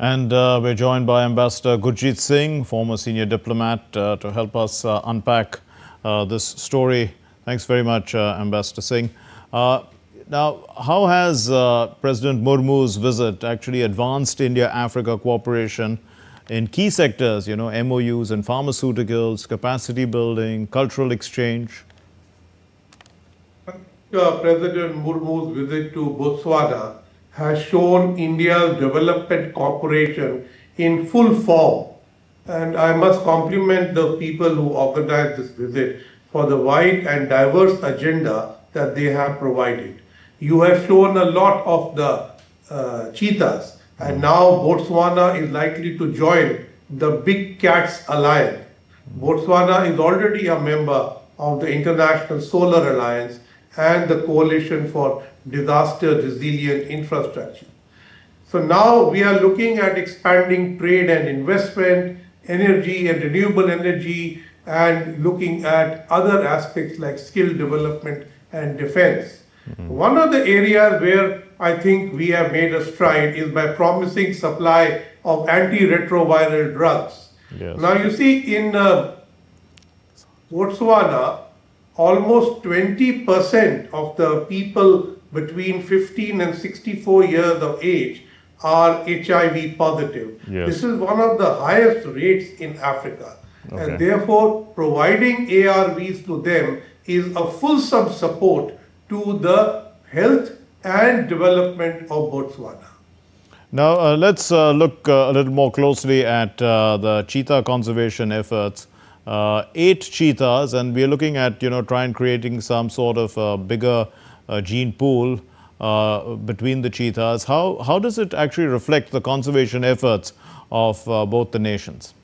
And we're joined by Ambassador Gurjeet Singh, former senior diplomat, to help us unpack this story. Thanks very much, Ambassador Singh. Now, how has President Murmu's visit actually advanced India-Africa cooperation in key sectors, MOUs and pharmaceuticals, capacity building, cultural exchange? President Murmu's visit to Botswana has shown India's development cooperation in full form. And I must compliment the people who organized this visit for the wide and diverse agenda that they have provided. You have shown a lot of the cheetahs, and now Botswana is likely to join the Big Cats Alliance. Botswana is already a member of the International Solar Alliance and the Coalition for Disaster Resilient Infrastructure. So now we are looking at expanding trade and investment, energy and renewable energy, and looking at other aspects like skill development and defense. One of the areas where I think we have made a stride is by promising supply of antiretroviral drugs. Yes. Now you see in Botswana, almost 20% of the people between 15 and 64 years of age are HIV positive. Yes. This is one of the highest rates in Africa. Okay. And therefore, providing ARVs to them is a fulsome support to the health and development of Botswana. Now, let's look a little more closely at the cheetah conservation efforts. 8 cheetahs, and we are looking at, trying creating some sort of bigger gene pool between the cheetahs. How does it actually reflect the conservation efforts of both the nations?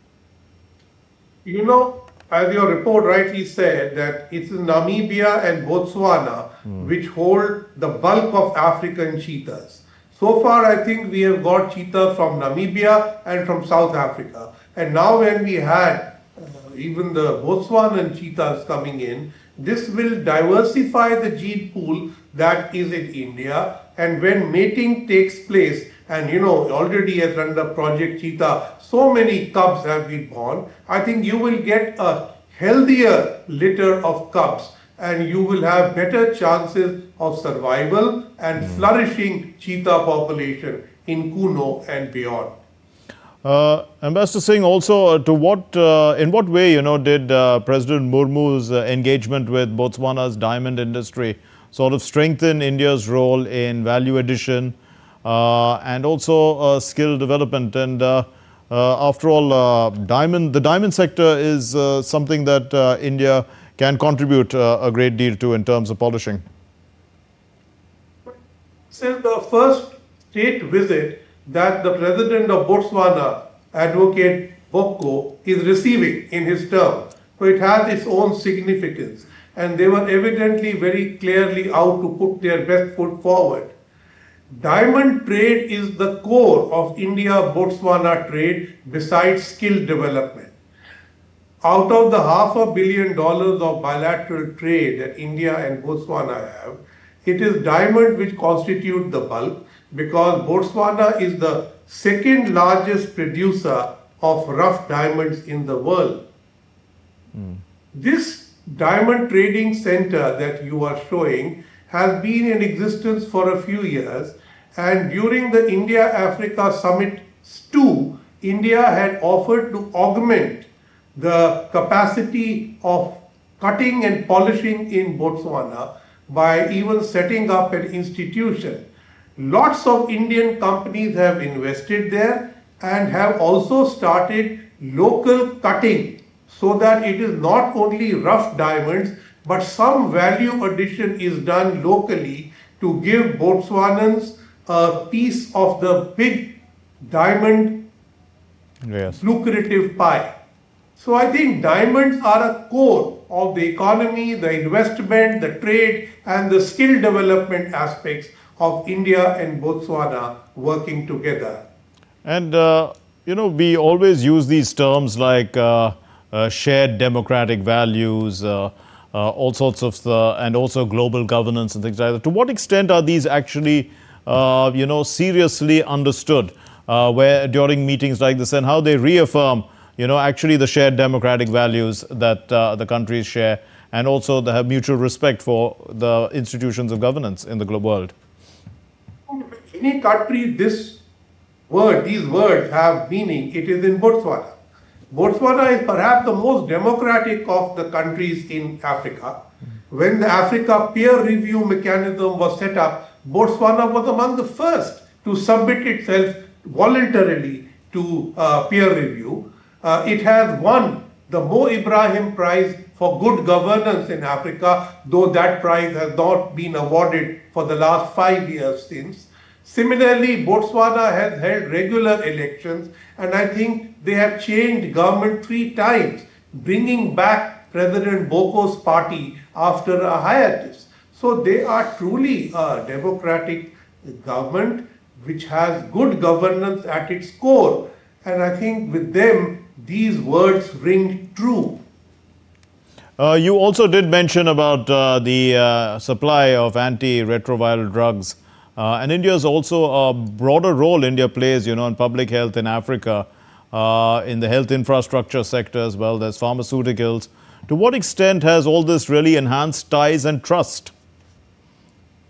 As your report rightly said, that it's Namibia and Botswana which hold the bulk of African cheetahs. So far, I think we have got cheetahs from Namibia and from South Africa. And now when we had even the Botswanan cheetahs coming in, this will diversify the gene pool that is in India. And when mating takes place, and already as under Project Cheetah, so many cubs have been born, I think you will get a healthier litter of cubs and you will have better chances of survival and flourishing cheetah population in Kuno and beyond. Ambassador Singh, also, in what way, did President Murmu's engagement with Botswana's diamond industry sort of strengthen India's role in value addition and also skill development? And after all, the diamond sector is something that India can contribute a great deal to in terms of polishing. Since the first state visit that the President of Botswana, Advocate Bokko, is receiving in his term. So it has its own significance. And they were evidently very clearly out to put their best foot forward. Diamond trade is the core of India-Botswana trade besides skill development. Out of the $500 million of bilateral trade that India and Botswana have, it is diamond which constitute the bulk, because Botswana is the second largest producer of rough diamonds in the world. This diamond trading center that you are showing has been in existence for a few years, and during the India-Africa Summit 2, India had offered to augment the capacity of cutting and polishing in Botswana by even setting up an institution. Lots of Indian companies have invested there and have also started local cutting, so that it is not only rough diamonds, but some value addition is done locally to give Botswanans a piece of the big diamond lucrative pie. So I think diamonds are a core of the economy, the investment, the trade, and the skill development aspects of India and Botswana working together. And, we always use these terms like shared democratic values, all sorts of, and also global governance and things like that. To what extent are these actually, seriously understood where during meetings like this, and how they reaffirm, actually the shared democratic values that the countries share, and also they have mutual respect for the institutions of governance in the global world. Any country, these words have meaning. It is in Botswana. Botswana is perhaps the most democratic of the countries in Africa. When the Africa peer review mechanism was set up, Botswana was among the first to submit itself voluntarily to peer review. It has won the Mo Ibrahim Prize for good governance in Africa, though that prize has not been awarded for the last 5 years since. Similarly, Botswana has held regular elections, and I think they have changed government 3 times, bringing back President Boko's party after a hiatus. So they are truly a democratic government which has good governance at its core. And I think with them, these words ring true. You also did mention about the supply of antiretroviral drugs. And India's also a broader role India plays, in public health in Africa, in the health infrastructure sector as well. There's pharmaceuticals. To what extent has all this really enhanced ties and trust?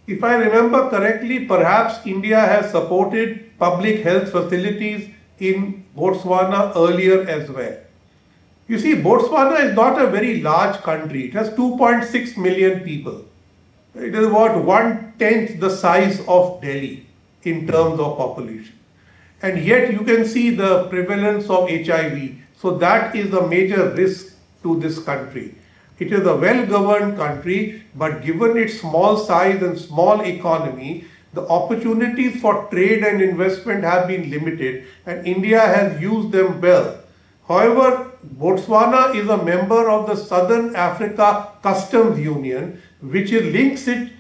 If I remember correctly, perhaps India has supported public health facilities in Botswana earlier as well. You see, Botswana is not a very large country. It has 2.6 million people. It is about 1/10 the size of Delhi in terms of population. And yet you can see the prevalence of HIV. So that is a major risk to this country. It is a well-governed country, but given its small size and small economy, the opportunities for trade and investment have been limited, and India has used them well. However, Botswana is a member of the Southern Africa Customs Union, which links it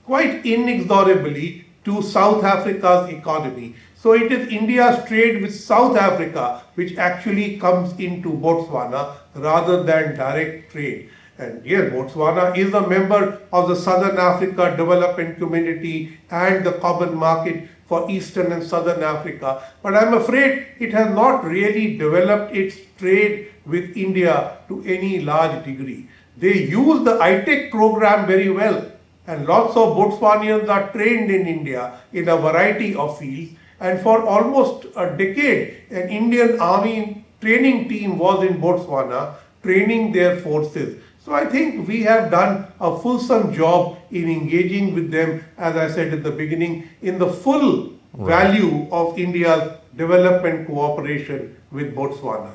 quite inexorably to South Africa's economy. So it is India's trade with South Africa which actually comes into Botswana rather than direct trade. And yes, Botswana is a member of the Southern Africa Development Community and the Common Market for Eastern and Southern Africa. But I'm afraid it has not really developed its trade with India to any large degree. They use the ITEC program very well, and lots of Botswanians are trained in India in a variety of fields. And for almost a decade, an Indian army training team was in Botswana training their forces. So I think we have done a fulsome job in engaging with them, as I said at the beginning, in the full value of India's development cooperation with Botswana.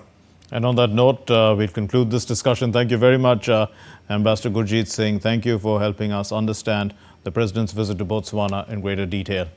And on that note, we'll conclude this discussion. Thank you very much, Ambassador Gurjeet Singh. Thank you for helping us understand the President's visit to Botswana in greater detail.